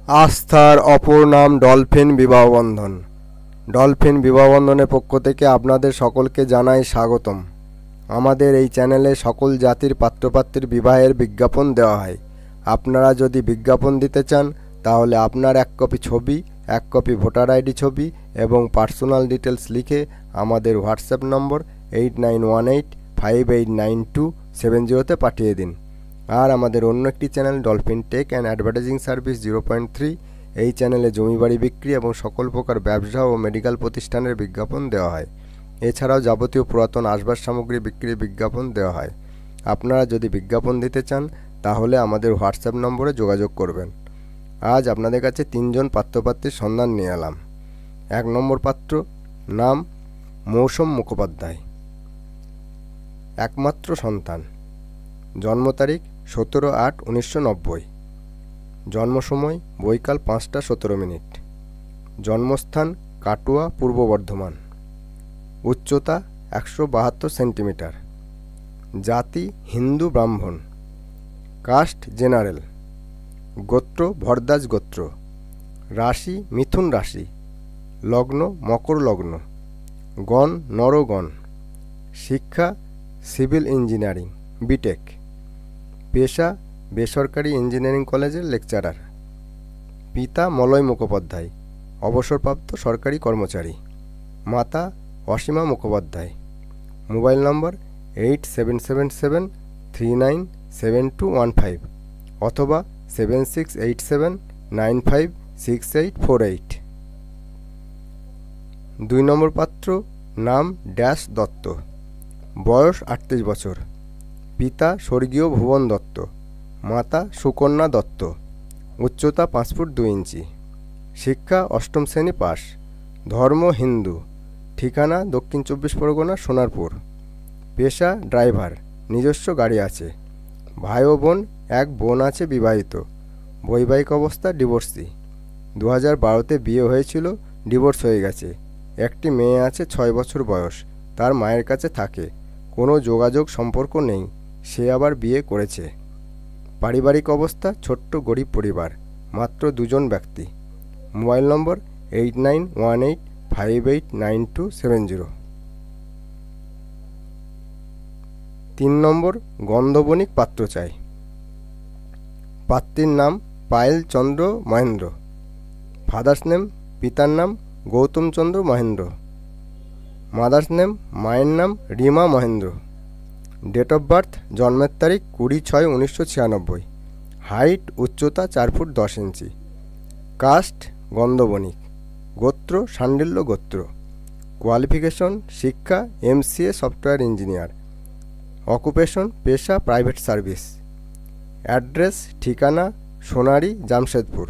আস্থার অপর নাম ডলফিন বিবাহবন্ধন। ডলফিন বিবাহবন্ধনের পক্ষ থেকে আপনাদের সকলকে জানাই স্বাগতম। আমাদের এই চ্যানেলে সকল জাতির পাত্রপাত্রীর বিবাহের বিজ্ঞাপন দেওয়া হয়। আপনারা যদি বিজ্ঞাপন দিতে চান তাহলে আপনার এক কপি ছবি, এক কপি ভোটার আইডি ছবি এবং পার্সোনাল ডিটেলস লিখে আমাদের হোয়াটসঅ্যাপ নম্বর 8918589270 পাঠিয়ে দিন। আর আমাদের অন্য একটি channel Dolphin tech and advertising service 0.3, এই চ্যানেলে জমি বাড়ি বিক্রি এবং সকল প্রকার ব্যবসা ও মেডিকেল প্রতিষ্ঠানের বিজ্ঞাপন দেওয়া হয়। এছাড়াও যাবতীয় পুরাতন আসবাব সামগ্রী বিক্রির বিজ্ঞাপন দেওয়া হয়। আপনারা যদি বিজ্ঞাপন দিতে চান তাহলে আমাদের হোয়াটসঅ্যাপ নম্বরে যোগাযোগ করবেন। আজ আপনাদের কাছে 3 জন পাত্রপাত্রীর সন্ধান নিয়ে এলাম। 1 নম্বর পাত্র, নাম মৌসুম মুখোপাধ্যায়, একমাত্র সন্তান, জন্ম তারিখ 17/8/1990, জন্ম সময় বৈকাল 5:17, জন্মস্থান কাটুয়া, পূর্ব বর্ধমান, উচ্চতা 172 সেন্টিমিটার, জাতি হিন্দু ব্রাহ্মণ, কাস্ট জেনারেল, গোত্র ভরদ্বাজ গোত্র, রাশি মিথুন রাশি, লগ্ন মকর লগ্ন, গণ নরগণ, শিক্ষা সিভিল ইঞ্জিনিয়ারিং বিটেক, পেশা বেসরকারি ইঞ্জিনিয়ারিং কলেজের লেকচারার, পিতা মলয় মুখোপাধ্যায়, অবসরপ্রাপ্ত সরকারি কর্মচারী, মাতা অসীমা মুখোপাধ্যায়। মোবাইল নম্বর 8777397215 অথবা 7687956848। 2 নম্বর পাত্র, নাম ড্যাশ দত্ত, বয়স 38 বছর, পিতা স্বর্গীয় ভুবন দত্ত, মাতা সুকন্যা দত্ত, উচ্চতা 5 ফুট 2 ইঞ্চি, শিক্ষা 8ম শ্রেণী পাস, ধর্ম হিন্দু, ঠিকানা দক্ষিণ 24 পরগনা সোনারপুর, পেশা ড্রাইভার, নিজস্ব গাড়ি আছে, ভাই ও বোন, এক বোন আছে বিবাহিত, বৈবাহিক অবস্থা ডিভোর্সি, 2012তে বিয়ে হয়েছিল, ডিভোর্স হয়ে গেছে, একটি মেয়ে আছে 6 বছর বয়স, তার মায়ের কাছে থাকে, কোনো যোগাযোগ সম্পর্ক নেই, সে আবার বিয়ে করেছে। পারিবারিক অবস্থা ছোট্ট গরিব পরিবার, মাত্র 2 জন ব্যক্তি। মোবাইল নম্বর 8918589270। 3 নম্বর, গন্ধবণিক পাত্র চাই। পাত্রীর নাম পায়েল চন্দ্র মহেন্দ্র, ফাদার্স নেম, পিতার নাম গৌতম চন্দ্র মহেন্দ্র, মাদার্স নেম, মায়ের নাম Rima Mahendra, date of birth জন্মের তারিখ 20/6/1996, হাইট উচ্চতা 4 ফুট 10 ইঞ্চি, কাস্ট গন্ধবণিক, গোত্র শাণ্ডিল্য গোত্র, কোয়ালিফিকেশন শিক্ষা MCA সফটওয়্যার ইঞ্জিনিয়ার, অকুপেশন পেশা প্রাইভেট সার্ভিস, অ্যাড্রেস ঠিকানা সোনারি জামশেদপুর,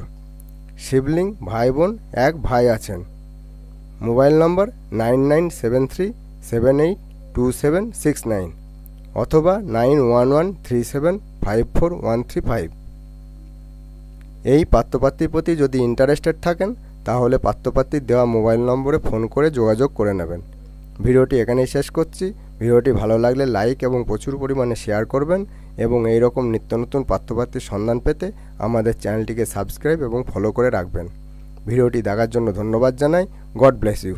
সিবলিং ভাই বোন, এক ভাই আছেন। মোবাইল নম্বর 9973782769 অথবা 9113754135। এই পাত্রপাত্রীর প্রতি যদি ইন্টারেস্টেড থাকেন তাহলে পাত্রপাত্রীর দেওয়া মোবাইল নম্বরে ফোন করে যোগাযোগ করে নেবেন। ভিডিওটি এখানেই শেষ করছি। ভিডিওটি ভালো লাগলে লাইক এবং প্রচুর পরিমাণে শেয়ার করবেন এবং এই রকম নিত্য নতুন পাত্রপাত্রীর সন্ধান পেতে আমাদের চ্যানেলটিকে সাবস্ক্রাইব এবং ফলো করে রাখবেন। ভিডিওটি দেখার জন্য ধন্যবাদ জানাই। God bless you.